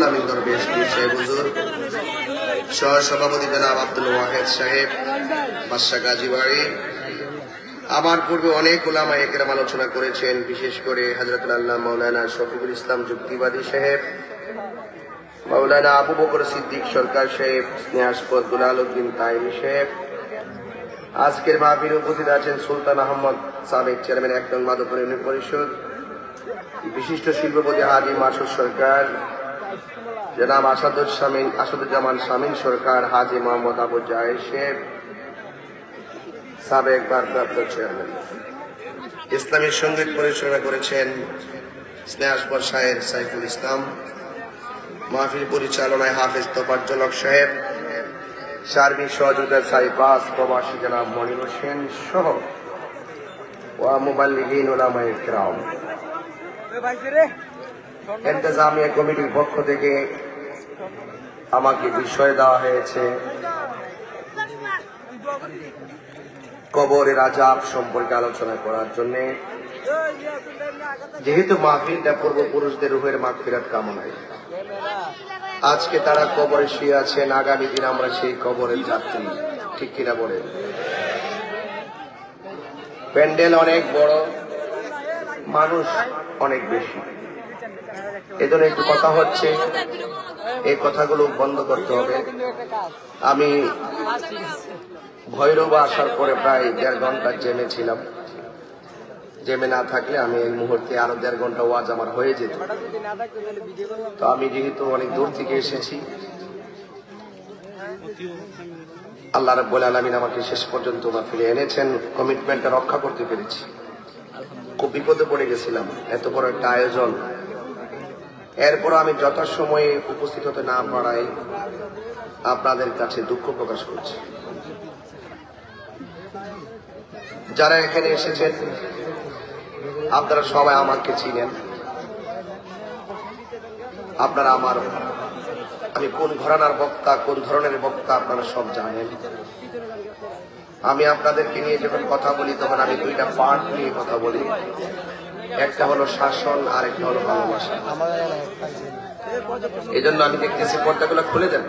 আমিন দরবেশ পীর সাহেব হুজুর, সহ সভাপতি জনাব আব্দুল ওয়াহেদ সাহেব, বাদশা গাজীবাড়ি। আমার পূর্বে অনেক উলামা একরাম আলোচনা করেছেন, বিশেষ করে হযরতুল আল্লাহ মাওলানা শফিকুল ইসলাম যুক্তিবাদী সাহেব, মাওলানা আবু বকর সিদ্দিক সরকার সাহেব, স্নেহাস্পদ দুলাল উদ্দিন তাইমি সাহেব। আজকের মাহফিলে উপস্থিত আছেন সুলতান আহমদ সাবেক চেয়ারম্যান ১ নং মাধবপুর ইউনিয়ন পরিষদ, বিশিষ্ট শিল্পপতি হাজী মাসুদ সরকার, জনাব আসাদুজ্জামান শামীম সরকার, হাজী মোহাম্মদ আবু জাহেদ সাহেব, সাবেক ভারপ্রাপ্ত চেয়ারম্যান। ইসলামী সঙ্গীত পরিচালনা করেছেন স্নেহাস্পদ শাহের সাইফুল ইসলাম। মাহফিল পরিচালনায় হাফেজ তোফাজ্জল হক সাহেব, সার্বিক সহযোগিতায় সাইপাস প্রবাসী জনাব মনির হোসেন সহ ওয়া মুবাল্লিগিন উলামায়ে কিরাম। ইন্তেজামিয়া কমিটির পক্ষ থেকে আমাকে বিষয় দেওয়া হয়েছে কবরের আযাব সম্পর্কে আলোচনা করার জন্য। যেহেতু মাহফিলটা পূর্বপুরুষদের রূহের মাগফিরাত কামনায়, আজকে তারা কবরে শুয়ে আছেন, আগামী দিন আমরা সেই কবরের যাত্রী, ঠিক কিনা বলেন? প্যান্ডেল অনেক বড়, মানুষ অনেক বেশি, এজন্য একটু কথা হচ্ছে, এই কথাগুলো বন্ধ করতে হবে। আমি ভৈরবা আসার পরে প্রায় 1.5 ঘন্টা জেমে ছিলাম। জেমে না থাকলে আমি এই মুহূর্তে আরো 1.5 ঘন্টা ওয়াজ আমার হয়ে যেত। তো আমি যেহেতু অনেক দূর থেকে এসেছি, আল্লাহ রাব্বুল আলামিন আমাকে শেষ পর্যন্ত মাহফিলে এনেছেন, কমিটমেন্টটা রক্ষা করতে পেরেছি। খুব বিপদে পড়ে গেছিলাম, এত বড় একটা আয়োজন, এরপর আমি যথাসময়ে উপস্থিত হতে না পারায় আপনাদের কাছে দুঃখ প্রকাশ করছি। যারা এখানে এসেছেন আপনারা সবাই আমাকে চিনেন, আপনারা আমি কোন ঘরানার বক্তা, কোন ধরনের বক্তা আপনারা সব জানেন। আমি আপনাদেরকে নিয়ে যখন কথা বলি তখন আমি 2টা পার্ট নিয়ে কথা বলি, একটা হলো শাসন আর একটা হলো ভালোবাসা। এই জন্য আমি দেখতেছি পর্দাগুলো খুলে দেন,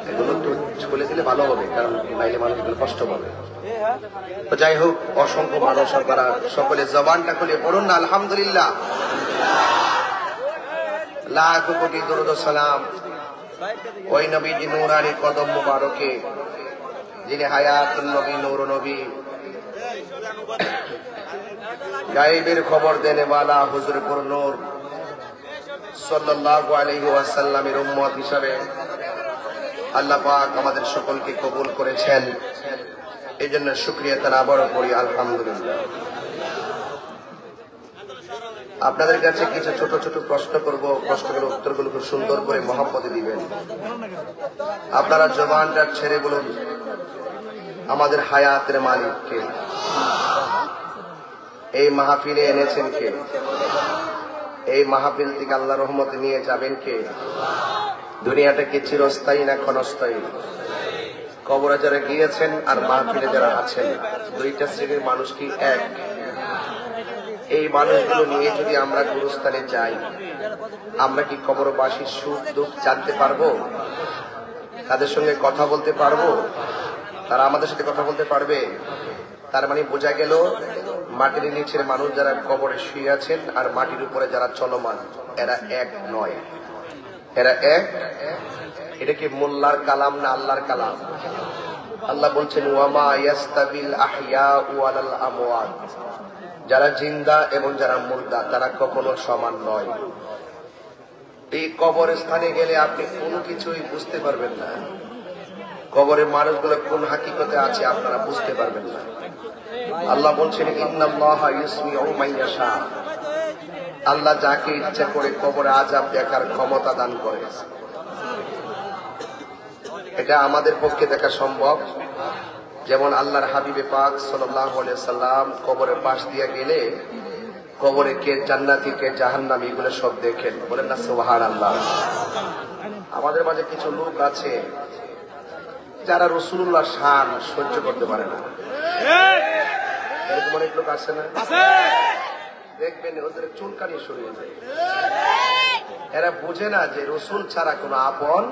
এগুলো একটু খুলে দিলে ভালো হবে, কারণ বাইরে মানুষগুলো কষ্ট পাবে। তো যাই হোক, অসংখ্য মানুষ আপনারা সকলে জবানটা খুলে পড়ুন না আলহামদুলিল্লাহ। লাখ কোটি দরুদ ও সালাম ওই নবীজি নূরানি কদম মুবারকে, যিনি হায়াতুন নবী, নূর নবী, গায়েবের খবর দেনে ওয়ালা হুজুর পুর নূর সাল্লাল্লাহু আলাইহি ওয়াসাল্লামের উম্মত হিসাবে আল্লাহ পাক আমাদের সকলকে কবুল করেছেন। এই জন্য শুকরিয়া তার আবারও করি আলহামদুলিল্লাহ। আপনাদের কাছে কিছু ছোট ছোট প্রশ্ন করব, প্রশ্নগুলোর উত্তরগুলো খুব সুন্দর করে মহব্বতে দিবেন। আপনারা জবানটা ছেড়ে বলুন, আমাদের হায়াতের মালিক কে? এই মাহফিলে এনেছেন কে? এই মাহফিল থেকে আল্লাহ রহমতে নিয়ে যাবেন কে? দুনিয়াটা কি চিরস্থায়ী না ক্ষণস্থায়ী? কবরে যারা গিয়েছেন আর মাহফিলে যারা আছেন, 2টা শ্রেণীর মানুষ কি এক? এই মানুষগুলো নিয়ে যদি আমরা গুরুস্থানে যাই, আমরা কি কবরবাসীর সুখ দুঃখ জানতে পারবো? তাদের সঙ্গে কথা বলতে পারবো? তারা আমাদের সাথে কথা বলতে পারবে? তার মানে বোঝা গেল, মাটির নিচের মানুষ যারা কবরে শুয়ে আছেন আর মাটির উপরে যারা চলমান, এরা এক নয়। এরা এক। এটা কি মোল্লার কালাম না আল্লাহর কালাম? আল্লাহ বলছেন ওয়ামা ইয়াস্তাবিল আহইয়াউ ওয়ালাল আমওয়াত, যারা জিন্দা এবং যারা মুর্দা তারা কখনো সমান নয়। এই কবরস্থানে গেলে আপনি কোনো কিছুই বুঝতে পারবেন না, কবরের মানুষগুলো কোন হাকিকতে আছে আপনারা বুঝতে পারবেন না। আল্লাহ বলছেন ইন্নাল্লাহা ইউসমিউ মান ইয়াশা, আল্লাহ যাকে ইচ্ছা করে কবরে আযাব দেখার ক্ষমতা দান করে। এটা আমাদের পক্ষে দেখা সম্ভব। যেমন আল্লাহর হাবিবে পাক সাল্লাল্লাহু আলাইহি সাল্লাম কবরের পাশ দিয়ে গেলে কবরে কে জান্নাতি কে জাহান্নামী এগুলো সব দেখেন, বলেন না সুবহানাল্লাহ। আমাদের মাঝে কিছু লোক আছে যারা রাসূলুল্লাহর শান সহ্য করতে পারে না, এরকম অনেক লোক আছে না? দেখবেন ওদের চুলকানি শুরু হয়ে যায়। এরা বুঝে না যে রসুল ছাড়া কোনো আপন,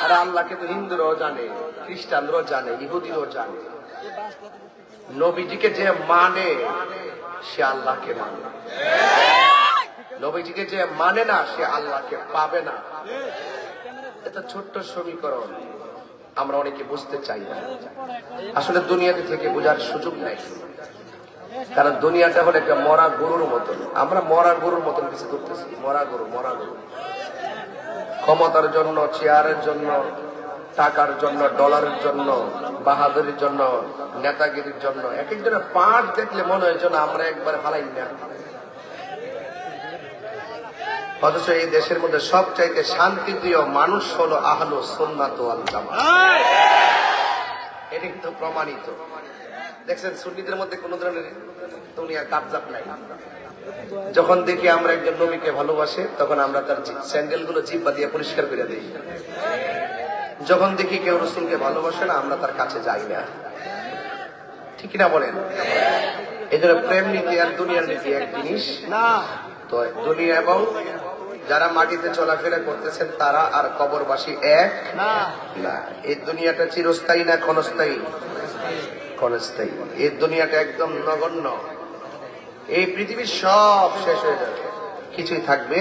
আর আল্লাহকে তো হিন্দুরাও জানে, খ্রিস্টানরাও জানে, ইহুদিরাও জানে। নবীজিকে যে মানে সে আল্লাহকে মানে, নবীজিকে যে মানে না সে আল্লাহকে পাবে না। এটা ছোট্ট সমীকরণ, আমরা অনেকে বুঝতে চাই না। আসলে দুনিয়াতে থেকে বোঝার সুযোগ নেই, কারণ দুনিয়াটা হলো একটা মরা গরুর মতন। আমরা মরা গরুর মতন কিছু করতেছি, মরা গরু, মরা গরু। ক্ষমতার জন্য, চেয়ারের জন্য, টাকার জন্য, ডলারের জন্য, বাহাদুরির জন্য, নেতাগিরির জন্য এক একজনের পাট দেখলে মনে হয় যেন আমরা একবার ফালাই না। অথচ এই দেশের মধ্যে সবচাইতে শান্তিপ্রিয় মানুষ হলো আহলু সুন্নাত ওয়াল জামাত। এটা কিন্তু প্রমাণিত। দেখছেন সুন্নিদের মধ্যে কোন ধরনের দুনিয়ার কাবজাব নাই। যখন দেখি আমরা একজন নবীকে ভালোবাসে তখন আমরা তার স্যান্ডেল গুলো জিব্বা দিয়ে পরিষ্কার করে দিই। যখন দেখি কেউ রসুলকে ভালোবাসে না আমরা তার কাছে যাই না, ঠিক না বলেন? এই জন্য প্রেম নীতি আর দুনিয়ার নীতি এক জিনিস না। তো দুনিয়া এবং যারা মাটিতে চলাফেরা করতেছেন তারা আর কবরবাসী এক না। এই দুনিয়াটা চিরস্থায়ী না ক্ষণস্থায়ী? ক্ষণস্থায়ী। এই দুনিয়াটা একদম নগণ্য। এই পৃথিবীর সব শেষ হয়ে যাবে, কিছুই থাকবে।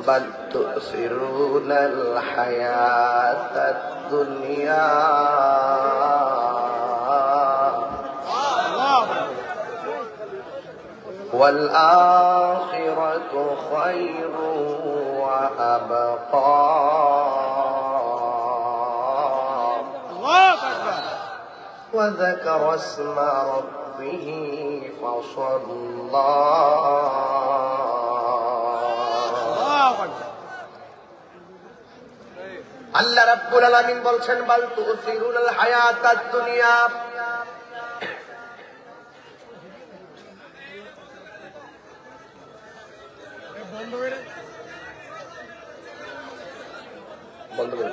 বাল তুসিরুনাল হায়াতাদ দুনিয়া ওয়াল আখিরাতু খায়রু ওয়া আবকা। وذكر اسم ربه فصلى আল্লাহ রাব্বুল আলামিন বলছেন বাল তুসিরুনাল হায়াতাদ দুনিয়া, বন্ধ করে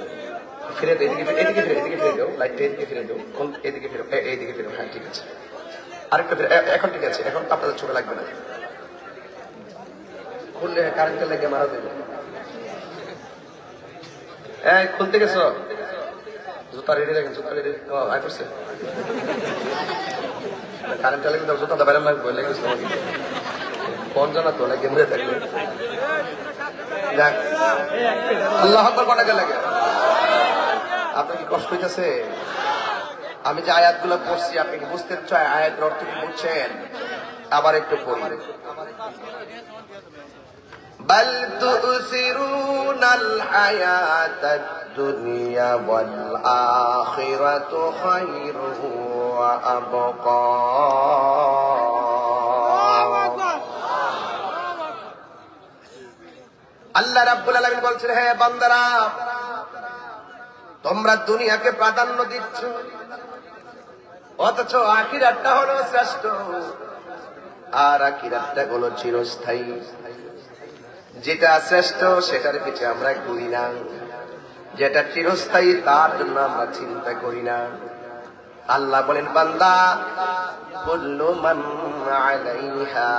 ফিরে এদিকে এদিকে ফিরে এদিকে ফিরে দাও, লাইটটা এদিকে ফিরে দাও, এদিকে ফিরে, এইদিকে ফিরে। হ্যাঁ ঠিক আছে, আরেকটা ফিরে, এখন ঠিক আছে, এখন আপনাদের চোখে লাগবে না। খুললে কারেন্টে লেগে মারা দেবে। এই খুলতে গেছো, জুতা রেডি রাখেন, জুতা রেডি আয় করছে, কারেন্টে লেগে দাও, জুতাটা বাইরে লাগবে, লেগেছে তোমাকে ফোন জানা তো না কেন্দ্রে থাকবে। আল্লাহ আকবার কটাকে লাগে? আপনার কি কষ্ট হইতেছে? আমি যে আয়াতগুলো পড়ছি আপনি কি বুঝতে চাই আয়াতের অর্থ কি বুঝছেন? আবার একটু পড়ি। বাল তুসিরুনাল হায়াতাদ দুনিয়া ওয়াল আখিরাতু খায়রু ওয়া আবকা। আল্লাহ রাব্বুল আলামিন বলছেন, হে বান্দারা তোমরা দুনিয়াকে প্রাধান্য দিচ্ছ, অথচ আখিরাতটা হলো শ্রেষ্ঠ, আর আখিরাতটা হলো চিরস্থায়ী। যেটা শ্রেষ্ঠ সেটার পিছে আমরা ঘুরি না, যেটা চিরস্থায়ী তার জন্য আমরা চিন্তা করি না। আল্লাহ বলেন বান্দা কুল্লু মান আলাইহা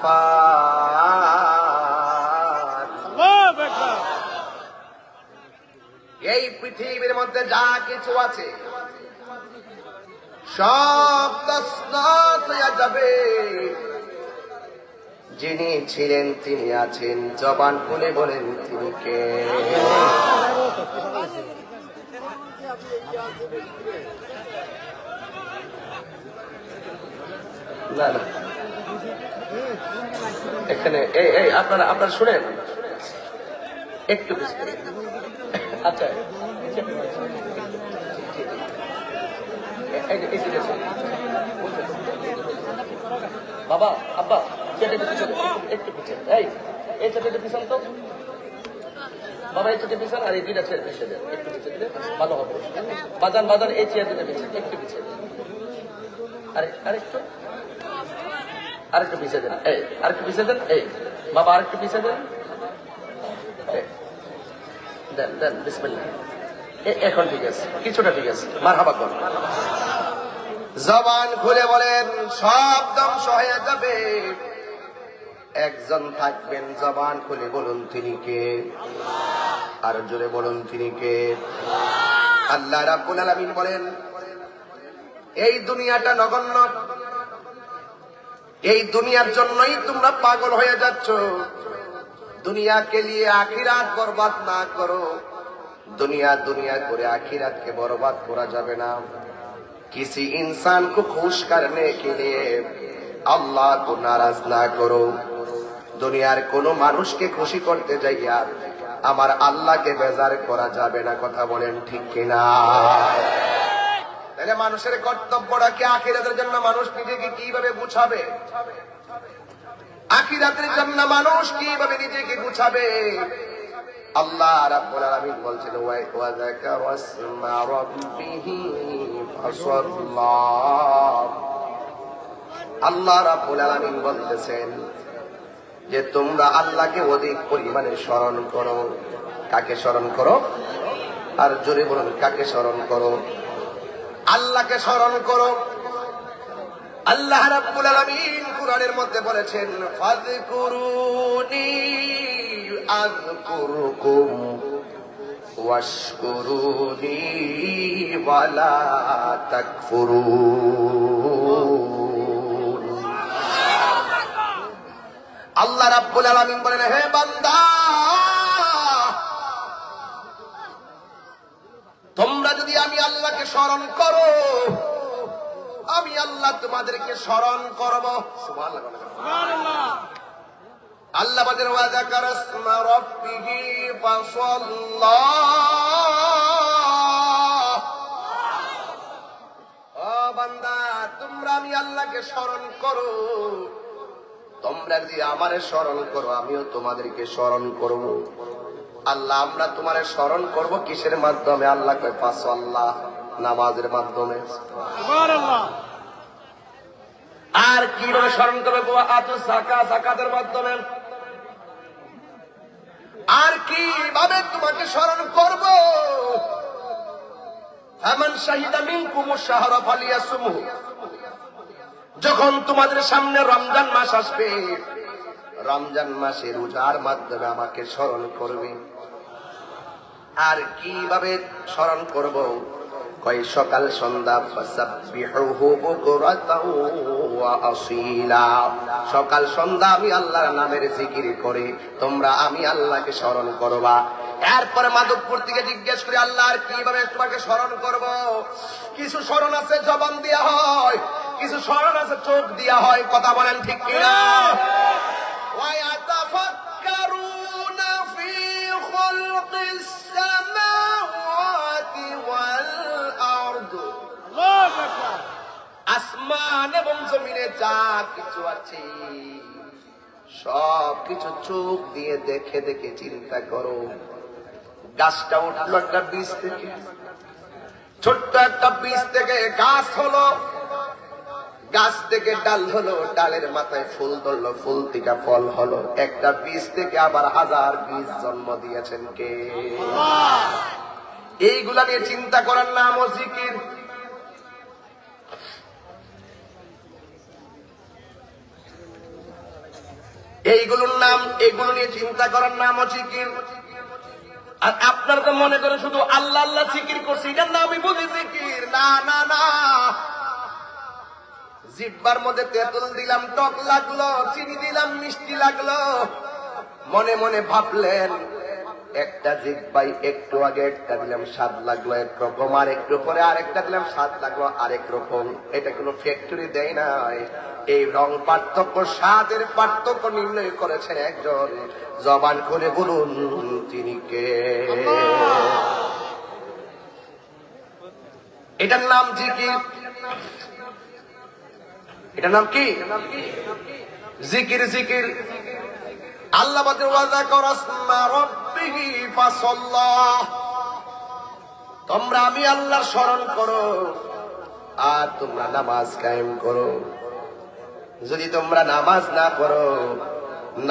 ফান, এই পৃথিবীর মধ্যে যা কিছু আছে সব তছনছ হয়ে যাবে। যিনি ছিলেন তিনি আছেন, জবান খুলে বলেন তিনি কে? না না, এখানে এই আপনারা শুনেন একটু। আচ্ছা বাবা আব্বা একটু পিছনে, এই চারটে পিছন তো বাবা, এই চারটে পিছন, আর এই দুইটা ছেড়ে পিছিয়ে দেন, একটু পিছিয়ে দিলে ভালো হবে। বাজান বাজান এই চেয়ার দুটো পিছিয়ে একটু পিছিয়ে দেন, আরেকটু পিছিয়ে দেন, এই আরেকটু পিছিয়ে দেন, এই বাবা আরেকটু পিছিয়ে দেন, দেন দেন বিসমিল্লাহ। এখন ঠিক আছে, কিছুটা ঠিক আছে, মারহাবা কর। জবান খুলে বলেন সব ধ্বংস হয়ে যাবে, একজন থাকবেন, জবান খুলে বলুন তিনি কে? আর জোরে বলুন তিনি কে? আল্লাহ রাব্বুল আলামিন বলেন, এই দুনিয়াটা নগণ্য, এই দুনিয়ার জন্যই তোমরা পাগল হয়ে যাচ্ছ। দুনিয়াকে নিয়ে আখিরাত বরবাদ না করো। दुनिया दुनिया करे आखिरत के बर्बाद करा जाबे ना। किसी इंसान को खुश करने के लिए अल्लाह को नाराज ना करो। दुनियार कोनो मानुष के खुशी करते जाइया आमार अल्लाह के बेजार करा जाबे ना। कथा बोलेन ठीक किना? তাহলে মানুষের কর্তব্যটা কি আখিরাতের জন্য মানুষ নিজেকে কিভাবে গুছাবে? আখিরাতের জন্য মানুষ কিভাবে নিজেকে গুছাবে? আল্লাহ রাব্বুল আলামিন বলছেন ওয়া যাকারা ইসমা রাব্বিহি ফাসাল্লা। আল্লাহ রাব্বুল আলামিন বলতেছেন যে তোমরা আল্লাহকে অধিক পরিমাণে স্মরণ করো। কাকে স্মরণ করো? আর জোরে বলুন, কাকে স্মরণ করো? আল্লাহকে স্মরণ করো। আল্লাহ রাব্বুল আলামিন কুরআনের মধ্যে বলেছেন ফাযকুরুনি আযকুরুকুম ওয়াশকুরুনি ওয়ালা তাকফুরুন। আল্লাহ রাব্বুল আলামিন বলেন, হে বান্দা, তোমরা যদি আমি আল্লাহকে স্মরণ করো, আমি আল্লাহ তোমাদেরকে স্মরণ করব। সুবহানাল্লাহ। আল্লাহ বলেন ওয়া যাকারা ইসমা রাব্বিহি ফাসাল্লা। ও বান্দা, তোমরা আমি আল্লাহকে স্মরণ করো। তোমরা যদি আমারে স্মরণ করো, আমিও তোমাদেরকে স্মরণ করব। আল্লাহ আমরা তোমারে স্মরণ করব কিসের মাধ্যমে? আল্লাহ কয় ফাসাল্লা, নামাজের মাধ্যমে। সুবহানাল্লাহ। আর কিভাবে স্মরণ করবে? আতু যাকাত, যাকাতের মাধ্যমে। আর কিভাবে তোমাকে স্মরণ করব? ফামান শাহিদা মিনকুমুশ শাহরা ফালিয়াসুমহু। যখন তোমাদের সামনে রমজান মাস আসবে, রমজান মাসে রোজার মাধ্যমে আমাকে স্মরণ করবে। আর কিভাবে স্মরণ করব? কয় সকাল সন্ধ্যা ফাসাব্বিহুহু বুকরাতাও ওয়া আসীলা। সকাল সন্ধ্যা আমি আল্লাহর নামের জিকির করে তোমরা আমি আল্লাহকে স্মরণ করবা। এরপরে মাধবপুর থেকে জিজ্ঞেস করি, আল্লাহ আর কিভাবে তোমাকে স্মরণ করব? কিছু স্মরণ আছে জবান দেয়া হয়, কিছু স্মরণ আছে চোখ দেয়া হয়। কথা বলেন ঠিক কিনা? ওয়া ইয়াতাফাক্কারুনা ফি খালকিস সামাওয়াতি ওয়াল আরদ। আসমান এবং জমিনে যা কিছু আছে সব কিছু চোখ দিয়ে দেখে দেখে চিন্তা করো। গাছটা উঠলো একটা বীজ থেকে, ছোট্ট একটা বীজ থেকে গাছ হলো, গাছ থেকে ডাল হলো, ডালের মাথায় ফুল ধরলো, ফুল থেকে ফল হলো। একটা বীজ থেকে আবার হাজার বীজ জন্ম দিয়েছেন কে? এইগুলা নিয়ে চিন্তা করার নাম ও জিকির। এইগুলোর নাম, এগুলো নিয়ে চিন্তা করার নাম ও জিকির। আর আপনারা তো মনে করেন শুধু আল্লাহ আল্লাহ জিকির করছি, এটার নামই বুঝি জিকির। না না না, জিহ্বার মধ্যে তেঁতুল দিলাম টক লাগলো, চিনি দিলাম মিষ্টি লাগলো, মনে মনে ভাবলেন একটা জিহ্বাই একটু আগে একটা দিলাম স্বাদ লাগলো একরকম, আর একটু পরে আরেকটা দিলাম স্বাদ লাগলো আরেক রকম। এটা কোনো ফ্যাক্টরি দেয় নাই। এই রং পার্থক্য, স্বাদের পার্থক্য নির্ণয় করেছেন একজন। জবান করে বলুন তিনি কে? এটার নাম জিকির। এটার নাম কি? জিকির। জিকির। আল্লাহ বলেন ওয়া যাকারা ইসমা রাব্বিহি ফাসাল্লা। তোমরা আমি আল্লাহর স্মরণ করো আর তোমরা নামাজ কায়েম করো। যদি তোমরা নামাজ না পড়ো,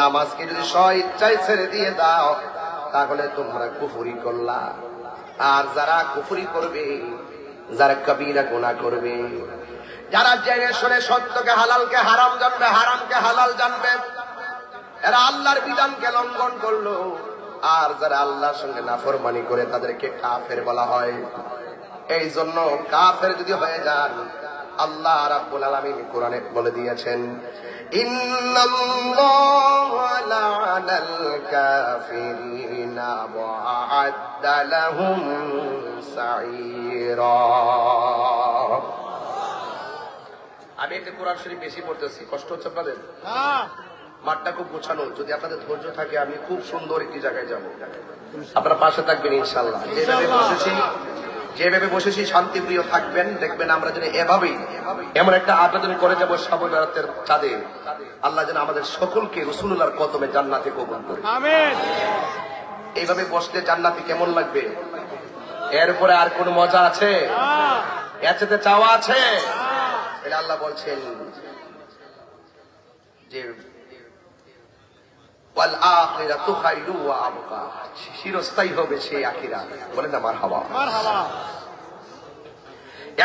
নামাজকে যদি স্বইচ্ছায় ছেড়ে দিয়ে দাও, তাহলে তোমরা কুফরি করলা। আর যারা কুফরি করবে, যারা কবিরা গুনাহ করবে, যারা জেনে শুনে সত্যকে হালালকে হারাম জানবে, হারামকে হালাল জানবে, এরা আল্লাহর বিধানকে লঙ্ঘন করলো, আর যারা আল্লাহর সঙ্গে নাফরমানি করে তাদেরকে কাফের বলা হয়। এই জন্য কাফের যদি হয়ে যান, আল্লাহ রাব্বুল আলামিন কোরআনে বলে দিয়েছেন, ইন্নাল্লাহা লা'নাল কাফিরিনা ওয়া আ'আদ্দা লাহুম সাঈরা। আমি একটা কোরআন শরীফ বেশি পড়তেছি, কষ্ট হচ্ছে আপনাদের? মাঠটা খুব গোছানো, যদি আপনাদের ধৈর্য থাকে আমি খুব সুন্দর একটি জায়গায় যাব, আপনারা পাশে থাকবেন ইনশাআল্লাহ। যেভাবে বসেছি শান্তিপ্রিয় থাকবেন, দেখবেন আমরা যেন এভাবেই এমন একটা আবেদন করে যাবো শবে বরাতের চাঁদে, আল্লাহ যেন আমাদের সকলকে রাসূলুল্লাহর কদমে জান্নাতে কবুল করে। আমিন। এইভাবে বসলে জান্নাতে কেমন লাগবে? এরপরে আর কোন মজা আছে? এতে চাওয়া আছে? এটা আল্লাহ বলছেন যে ওয়াল আখিরাতু খায়রু ওয়া আবকা, চিরস্থায়ী হবে সেই আখিরাত। বলেন না মারহাবা। মারহাবা।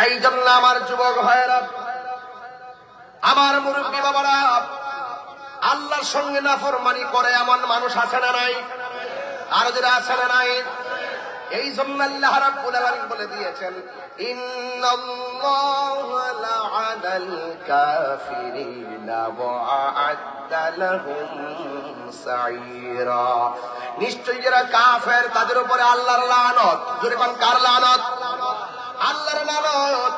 এই জন্য আমার যুবক ভাইরা, আমার মুরব্বী বাবারা, আল্লাহর সঙ্গে নাফরমানি করে এমন মানুষ আছে না নাই? আর যারা আছে না নাই? এই জন্য আল্লাহ রাব্বুল আলামিন বলে দিয়েছেন, ইন্নাল্লাহা লা'আনাল কাফিরিনা ওয়া আ'আদ্দা লাহুম সাঈরা। নিশ্চয়ই যারা কাফের তাদের উপরে আল্লাহর লানত। জোরে বলেন, কার লানত? আল্লাহর লানত।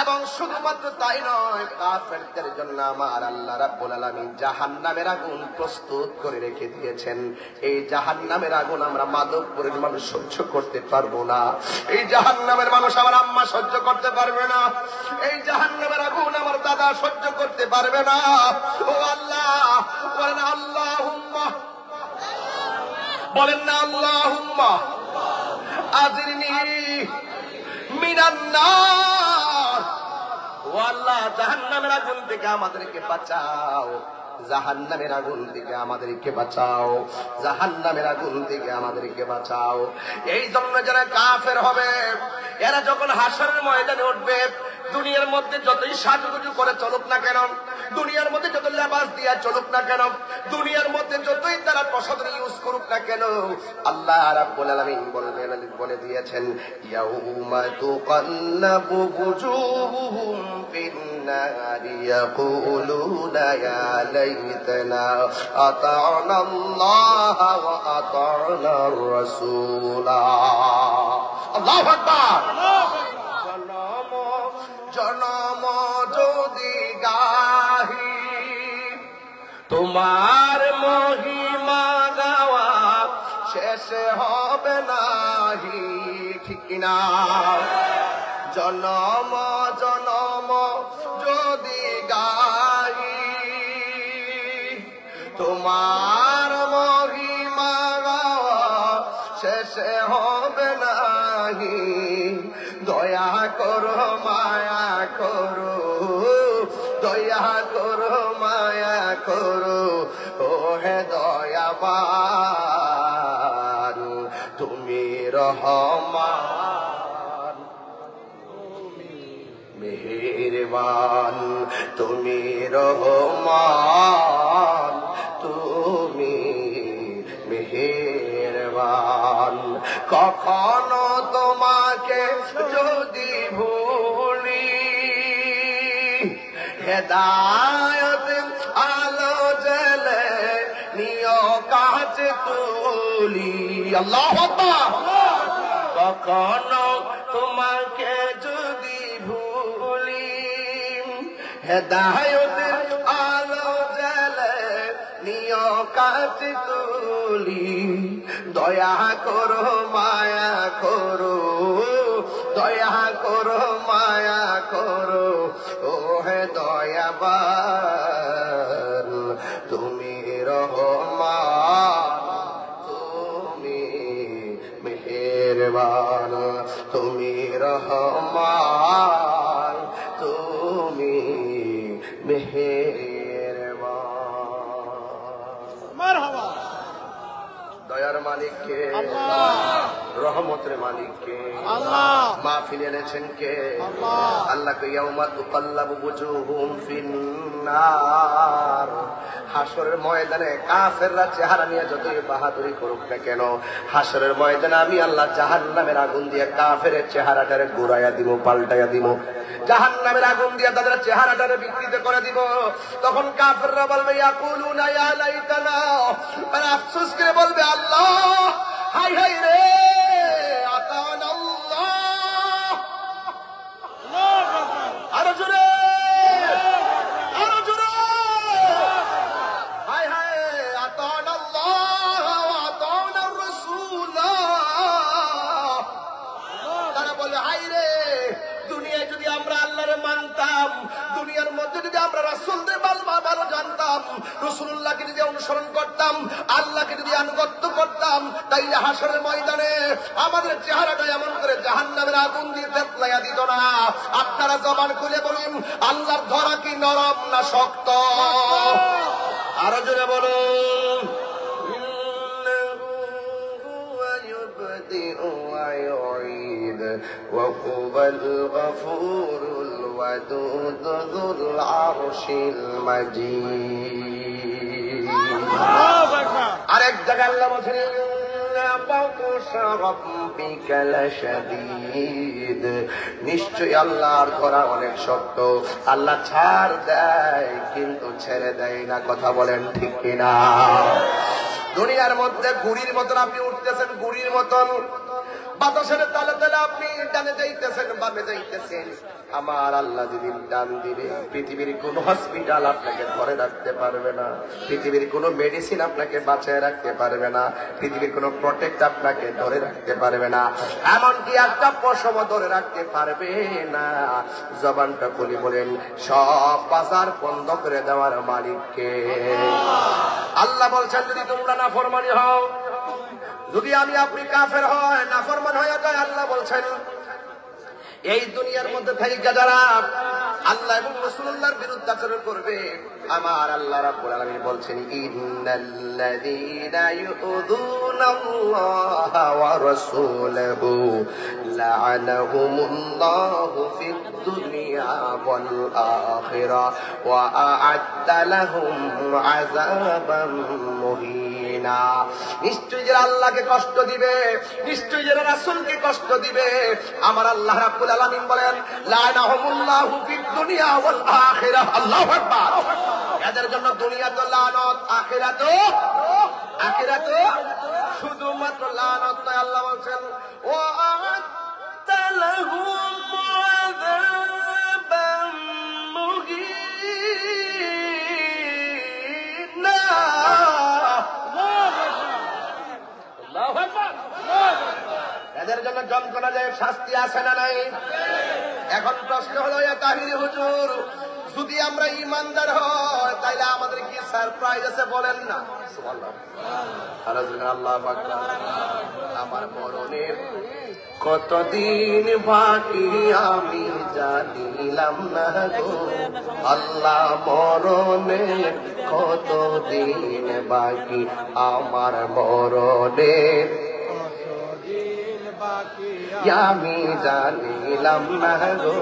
এবং শুধুমাত্র তাই নয়, কাফেরদের জন্য আমার আল্লাহ রাব্বুল আলামিন জাহান্নামের আগুন প্রস্তুত করে রেখে দিয়েছেন। এই জাহান্নামের আগুন আমরা মাদকপুরের মানুষ সহ্য করতে পারবো না। এই জাহান্নামের মানুষ আমার আম্মা সহ্য করতে পারবে না। এই জাহান্নামের আগুন আমার দাদা সহ্য করতে পারবে না। ও আল্লাহ, বলেন আল্লাহুম্মা, বলেন না আল্লাহুম্মা আজিরনি মিনান নার। ও আল্লাহ, জাহান্নামের আগুন থেকে আমাদেরকে বাঁচাও, জাহান্নামের আগুন থেকে আমাদেরকে বাঁচাও, জাহান্নামের আগুন থেকে আমাদেরকে বাঁচাও। এই জন্য যারা কাফের হবে, এরা যখন হাসরের ময়দানে উঠবে, দুনিয়ার মধ্যে যতই সাজুগুজু করে চলুক না কেন, দুনিয়ার মধ্যে যত লেবাস দিয়া চলুক না কেন, দুনিয়ার মধ্যে যতই তারা প্রসাধন ইউজ করুক না কেন, আল্লাহ রাব্বুল আলামিন বলে দিয়েছেন, ইয়াউমা তুকাল্লাবু বুজুহুম ফিন-নারি ইয়াকুলুনা ইয়া লাইতানা আতা'না আল্লাহ ওয়া আতা'না আর-রাসূলা। আল্লাহু আকবার। জনম যদি গাহি তোমার মহিমা গাওয়া শেষ হবে নাহি, ঠিক কিনা? জনম জনম যদি গাহি তোমার মহিমা গাওয়া শেষ হবে নাহি। দয়া করো মায়া করো, দয়া করো মায়া করো, ও হে দয়াবান তুমি রহমান, মেহেরবান তুমি রহমান, তুমি মেহেরবান। কখনো তোমাকে যদি ভুলি, হেদায়েত আলো জ্বলে নিয় কাছে তুলি। আল্লাহু আকবার। কখনো তোমাকে যদি ভুলি, হেদায়েতের আলো জ্বলে নিয় কাছে তুলি। দয়া করো মায়া করো, দয়া করো মায়া করো, ও হে দয়াবান তুমি রহমান, তুমি মেহেরবান, তুমি রহমান, তুমি মেহেরবান। মারহাবা। দয়ার মালিক কে? আল্লাহ। রহমতের মালিক কে? আল্লাহ। মাহফিল এনেছেন কে? আল্লাহ। আল্লাহকে ইয়াউমা তুকাল্লাবু বুজুহুম ফিন্নার, হাসরের ময়দানে কাফেররা চেহারা নিয়ে যতই বাহাদুরি করুক না কেন, হাসরের ময়দানে আমি আল্লাহ জাহান্নামের আগুন দিয়ে কাফেরের চেহারাটারে ঘুরাইয়া দিব, পাল্টাইয়া দিব। জাহান্নামের আগুন দিয়ে তাদের চেহারাটারে বিকৃত করে দিব। তখন কাফেররা বলবে ইয়াকুলুনা ইয়া লাইতানা, মানে আফসোস করে বলবে আল্লাহ, হাই হাই রে, আতানা আল্লাহ। আরো জোরে, আরো জোরে, হাই হাই, আতানা আল্লাহ ওয়া আতানা রাসূল। তারা বলে হাই রে, দুনিয়ায় যদি আমরা আল্লাহরে মানতাম, দুনিয়ার মধ্যে যদি আমরা রাসূলদের ভালো জানতাম, রাসূলুল্লাহকে যদি অনুসরণ করতাম, আল্লাহকে যদি আনুগত্য করতাম, তাইলে হাসরের ময়দানে আমাদের চেহারাটা এমন করে জাহান্নামের আগুন দিয়ে তেতলাইয়া দিত না। আপনারা জবান খুলে বলুন, আল্লাহর ধরা কি নরম না শক্ত? আরো জোরে বলুন। وهو الغفور الودود ذو العرش المجيد। আরেক জায়গায় আল্লাহ বলেন নিশ্চয়ই আল্লাহর ধরা অনেক শক্ত। আল্লাহ ছাড় দেয় কিন্তু ছেড়ে দেয় না। কথা বলেন ঠিক কিনা? দুনিয়ার মধ্যে গুড়ির মতন আপনি উঠতেছেন, গুড়ির মতন বাতাসের তালে তালে আপনি ডানে যাইতেছেন, বামে যাইতেছেন। আমার আল্লাহ যদি ডান দিবে, পৃথিবীর কোন হসপিটাল আপনাকে ধরে রাখতে পারবে না, পৃথিবীর কোন মেডিসিন আপনাকে বাঁচায় রাখতে পারবে না, পৃথিবীর কোন প্রোটেক্ট আপনাকে ধরে রাখতে পারবে না, এমনকি একটা পশম ধরে রাখতে পারবে না। জবানটা খুলে বলেন, সব বাজার বন্ধ করে দেওয়ার মালিককে। আল্লাহ বলছেন যদি তোমরা নাফরমানি হও, যদি আমি আপনি কাফের হয়, নাফরমান হয়ে যায়, আল্লাহ বলছেন এই দুনিয়ার মধ্যে থেকে যারা আল্লাহ এবং রাসূলুল্লাহর বিরুদ্ধে আচরণ করবে, আমার আল্লাহ রাব্বুল আলামিন বলছেন ইন্নাল্লাযীনা ইউযুনাল্লাহা ওয়া রাসূলাহু লা'আনাহুমুল্লাহু ফিদ দুনিয়া ওয়াল আখিরাহ ওয়া আ'আদ্দা লাহুম আযাবান মুহিনা। নিশ্চয়ই যারা আল্লাহকে কষ্ট দিবে, নিশ্চয়ই যারা রাসূলকে কষ্ট দিবে, আমার আল্লাহ রাব্বুল আলামিন বলেন লা'আনাহুমুল্লাহু ফিদ দুনিয়া ওয়াল আখিরাহ। আল্লাহু আকবার। এদের জন্য দুনিয়া তো লানত, আখিরাত শুধুমাত্র লানত নয়। আল্লাহ বলছেন ওয়া আ'আদ্দা লাহুম আযাবান মুহিনা। আল্লাহু আকবার। এদের জন্য যন্ত্রণাদায়ক শাস্তি আছে না নাই? এখন প্রশ্ন হলো, ইয়া তাহিরি হুজুর, যদি আমরা ইমানদার হয় তাইলে আমাদের কি সারপ্রাইজ আছে বলেন না? সুবহানাল্লাহ। আল্লাহু আকবার। আমার মরণের কতদিন বাকি আমি জানিলাম না গো আল্লাহ, মরণের কতদিন বাকি আমার মরণের আমি জানিলাম না গো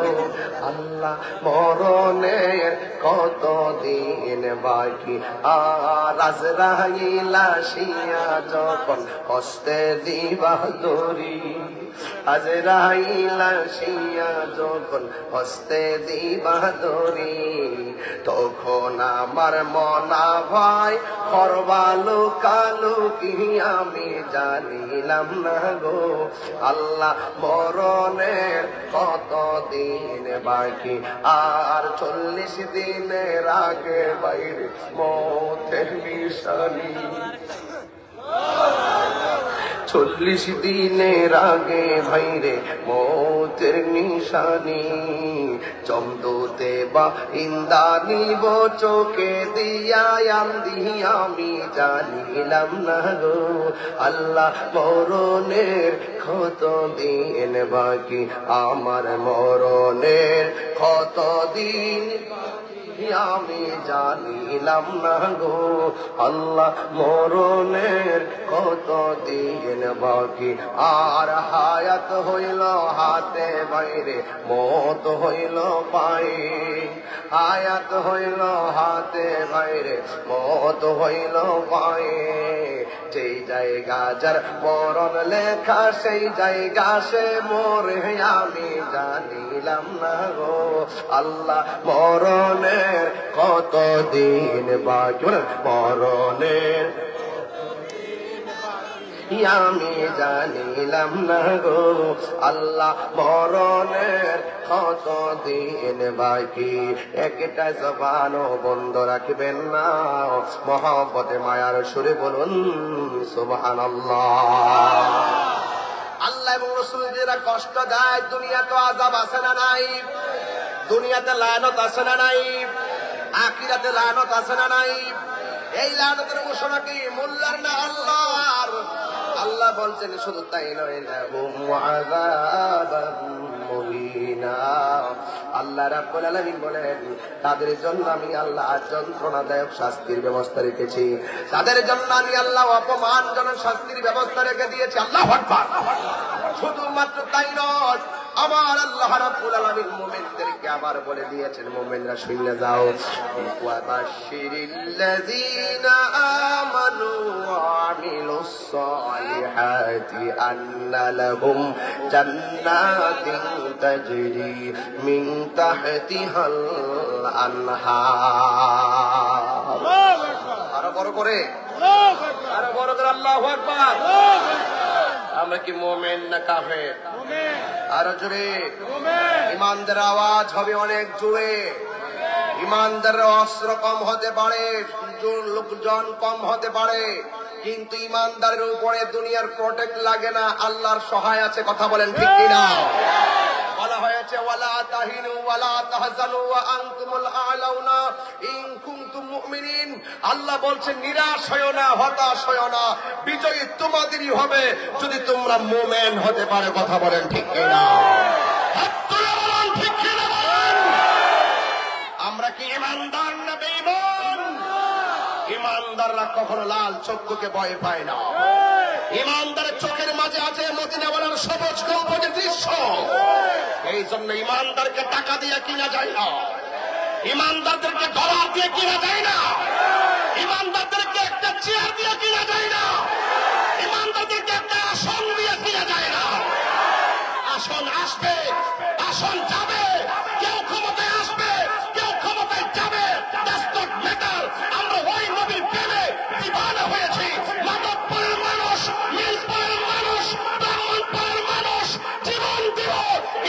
আল্লাহ, মরণের কতদিন বাকি। আর আজরাইল আসিয়া যখন হস্তে দিবা দড়ি, আজরাইল আসিয়া যখন হস্তে দিবা দড়ি, তখন আমার মনা ভাই করবালো কালো কি আমি জানিলাম না গো আল্লাহ, মরণের কতদিন বাকি। আর 40 দিনের আগে বাইরে মতের নিশানি, 40 দিনের আগে ভাইরে মতের নিশানি, চমদুতে বা ইন্দানিব চোখে দিয়া আন্দি আমি জানিলাম না গো আল্লাহ, মরণের কতদিন বাকি আমার মরণের কতদিন আমি জানিলাম না গো আল্লাহ মরণের কত দিন বাকি আর হায়াত হইল হাতে বাইরে মত হইল পায়ে হায়াত হইল হাতে বাইরে মত হইল পায়ে যেই জায়গা যার মরণ লেখা সেই জায়গা সে মরে আমি জানিলাম না গো আল্লাহ মরণের কত দিন বাকি মরণের আমি জানিলাম না গো আল্লাহ মরণের কত দিন বাকি একটা জবানও বন্ধ রাখবেন না মহব্বতে মায়ার সুরে বলুন সুবহানাল্লাহ। আল্লাহ এবং রাসূল যারা কষ্ট দেয় দুনিয়াতে আযাব আছে না নাই দুনিয়াতে লানত আছে না নাই আখিরাতে লানত আছে না নাই এই লানতের ঘোষণা কি মোল্লার না আল্লাহর আল্লাহ বলছেন শুধু তাই নয় লাহুম আযাবান মুহিনা আল্লাহ রাব্বুল আলামিন বলেন তাদের জন্য আমি আল্লাহ যন্ত্রণাদায়ক শাস্তির ব্যবস্থা রেখেছি তাদের জন্য আমি আল্লাহ অপমানজনক শাস্তির ব্যবস্থা রেখে দিয়েছি আল্লাহু আকবার শুধুমাত্র তাই নয় আমার আল্লাহ রাব্বুল আলামিন মুমিনদেরকে আবার বলে দিয়েছেন মুমিনরা শুনে যাও ওয়া বাশশিরিল্লাযীনা আমানু ওয়া আমিলুস সালিহাতি আন্না লাহুম জান্নাতিন তাজরি মিন তাহতিহাল আনহার আরো বড় করে আরো বড় করে আল্লাহু আকবার আমরা কি মুমিন না কাফের আরো জোরে ইমানদার আওয়াজ হবে অনেক জোরে ইমানদারের অস্ত্র কম হতে পারে লোকজন কম হতে পারে কিন্তু ইমানদারের উপরে দুনিয়ার প্রোটেক্ট লাগে না আল্লাহর সহায় আছে কথা বলেন ঠিক কিনা বলা হয়েছে ওয়ালা তাহিনু ওয়ালা তাহজানু ওয়া আনতুমুল আ'লাউনা ইন কুনতুম মুমিনিন আল্লাহ বলছেন নিরাশ হয়ো না হতাশ হয়ো না বিজয়ী তোমাদেরই হবে যদি তোমরা মুমিন হতে পারো কথা বলেন ঠিক কিনা ঠিক কিনা আমরা কি ইমানদার না বেঈমান ইমানদাররা কখনো লাল চক্ষুকে ভয় পায় না ইমানদারের চোখের মাঝে আছে মদিনাওয়ালার সবুজ গম্বুজের দৃশ্য এই জন্য ইমানদারকে টাকা দিয়ে কিনা যায় না ইমানদারদেরকে ডলার দিয়ে কিনা যায় না ইমানদারদেরকে একটা চেয়ার দিয়ে কিনা যায় না ইমানদারদেরকে একটা আসন দিয়ে কিনা যায় না আসন আসবে আসন যাবে কেউ ক্ষমতায় আসবে কেউ ক্ষমতায় যাবে দ্যাটস নট ম্যাটার আমরা ওই নবীর প্রেমে দিওয়ানা হয়েছি মানবপুরের মানুষ মিলপুরের মানুষ ব্রাহ্মণপুরের মানুষ জীবন দিব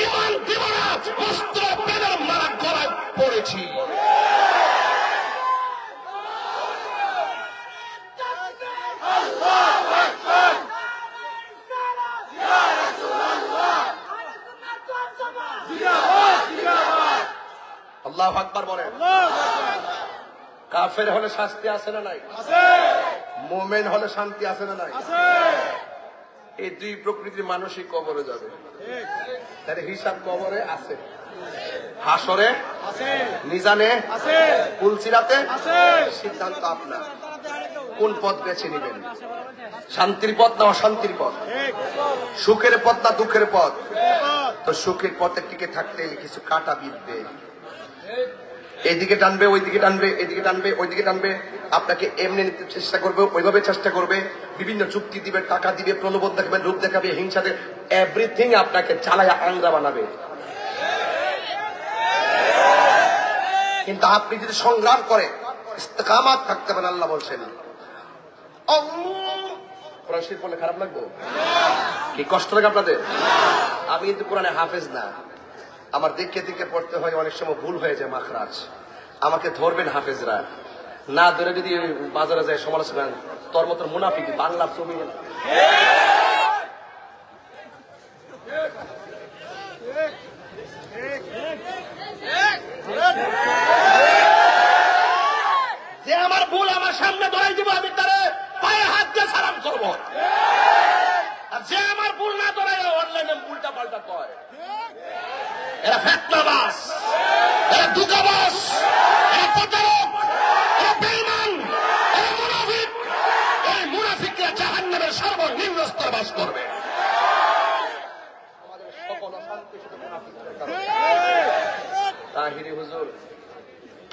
ইমান দিব না বস্ত্র প্রেমের মারা গলায় পড়েছি আল্লাহু আকবার বলেন কাফের হলে শাস্তি আছে না নাই মুমিন হলে শান্তি আছে না নাই এই দুই প্রকৃতির মানুষই কবরে যাবে তার হিসাব কবরে আছে হাসরে আছে মিজানে আছে পুলসিরাতে আছে সিদ্ধান্ত আপনার কোন পথ বেছে নেবেন শান্তির পথ না অশান্তির পথ সুখের পথ না দুঃখের পথ তো সুখের পথে টিকে থাকতে কিছু কাটা বিঁধবে এইদিকে টানবে ওইদিকে টানবে এদিকে টানবে ওইদিকে টানবে আপনাকে এমনি নিতে চেষ্টা করবে ওইভাবে চেষ্টা করবে বিভিন্ন চুক্তি দিবে টাকা দিবে প্রলোভন দেখাবে রূপ দেখাবে হিংসাতে এভরিথিং আপনাকে চালায়া আংরা বানাবে কিন্তু আপনি যদি সংগ্রাম করে ইস্তেকামাত থাকতে পারেন আল্লাহ বলছেন কোরআন শরীফ বলে খারাপ লাগবে কি কষ্ট লাগে আপনাদের আমি কিন্তু কোরআনে হাফেজ না আমার দেখে দেখে পড়তে হয় অনেক সময় ভুল হয়ে যায় মাখরাজ আমাকে ধরবেন হাফেজরা না ধরে যদি বাজারে যায় সমালোচনা তোর মতো মুনাফিক বাংলা ছবি যে আমার ভুল আমার সামনে ধরাই দিব আমি তারে পায়ে হাত দিয়ে সালাম করবো আর যে আমার ভুল না ধরাই অনলাইনে উল্টা পাল্টা কয় এরা ফেতনাবাজ এরা দুঃখাবাজ এরা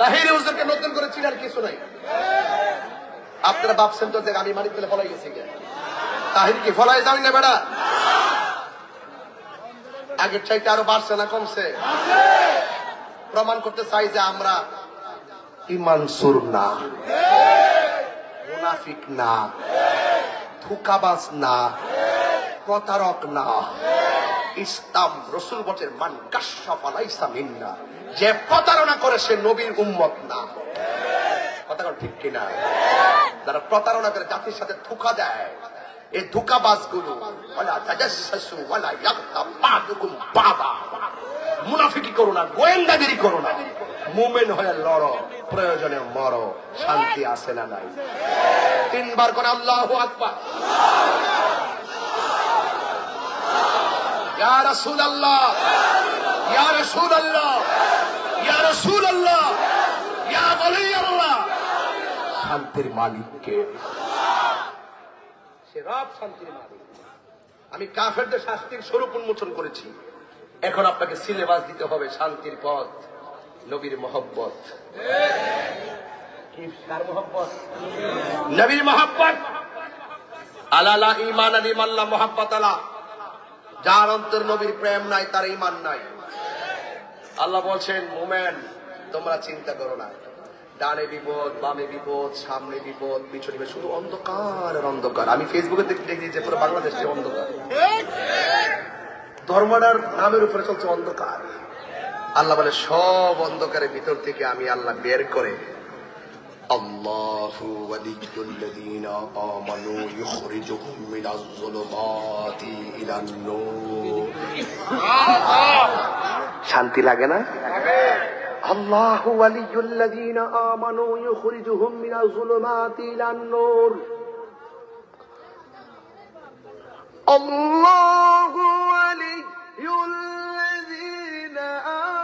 তাহির হুজুরকে নতুন করে চিনার কিছু নাই। আপনারা ভাবছেন তো যে আমি মানিক পেলে ফলাই গেছি, তাহির কি ফলাই যাই না বেড়া? আগের চাইতে আরো বাড়ছে না কমছে? প্রমাণ করতে চাই যে আমরা ইমানসুর না, মুনাফিক না, ধোঁকাবাজ না, প্রতারক না। ইসলাম রসুল বলেন মান কাশশাফা লাইসা মিন্না, যে প্রতারণা করে সে নবীর উম্মত না। কথা ঠিক কিনা? যারা প্রতারণা করে জাতির সাথে ধোঁকা দেয়, এই ধোঁকাবাজগুলো ওয়ালা তাজাসসু ওয়ালা ইয়াগতাব বা'দুকুম বা'দা, মুনাফিকি করো না, গোয়েন্দাগিরি করো না, মুমিন হয়ে লড়ো, প্রয়োজনে মরো। শান্তি আছে না নাই? তিনবার করে আল্লাহু আকবার। ইয়া রাসূলুল্লাহ, ইয়া রাসূলুল্লাহ, ইয়া রাসূলুল্লাহ, ইয়া ওয়ালিয়াল্লাহ। শান্তির মালিক কে? সে রব শান্তির মালিক। আমি কাফেরদের শাস্তির স্বরূপ উন্মোচন করেছি। এখন আপনাকে সিলেবাস দিতে হবে শান্তির পথ, নবীর মহব্বত। কি কার মহব্বত? নবীর মহব্বত। আলা লা ঈমান লিমান লা মুহাব্বত লা, যার অন্তর নবীর প্রেম নাই তার ঈমান নাই। আল্লাহ বলছেন মুমিন তোমরা চিন্তা করো না, ডানে বিপদ, বামে বিপদ, সামনে বিপদ, পিছনে বিপদ, শুধু অন্ধকার আর অন্ধকার। আমি ফেসবুকে দেখি যে পুরো বাংলাদেশে অন্ধকার, ধর্মটার নামের উপরে চলছে অন্ধকার। আল্লাহ বলে সব অন্ধকারের ভিতর থেকে আমি আল্লাহ বের করে আল্লাহু ওয়ালিয়্যুল্লাযীনা আমানু ইখরিজুহুম মিনাজ যুলুমাতি ইলান নূর। শান্তি লাগে না? আল্লাহু ওয়ালিয়্যুল্লাযীনা আমানু ইখরিজুহুম মিনাজ যুলুমাতি ইলান নূর। আল্লাহু ওয়ালিয়্যুল্লাযীনা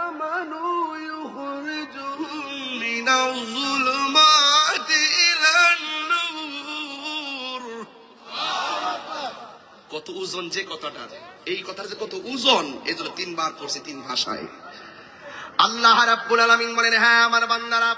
আমানু ইখরিজুহুম মিনাজ যুলুমাতি ইলান নূর। কত ওজন যে কথাটা, এই কথার যে কত ওজন, এজন্য তিনবার পড়ছি তিন ভাষায়। আল্লাহ রাব্বুল আলামিন বলেন, হ্যাঁ আমার বান্দারা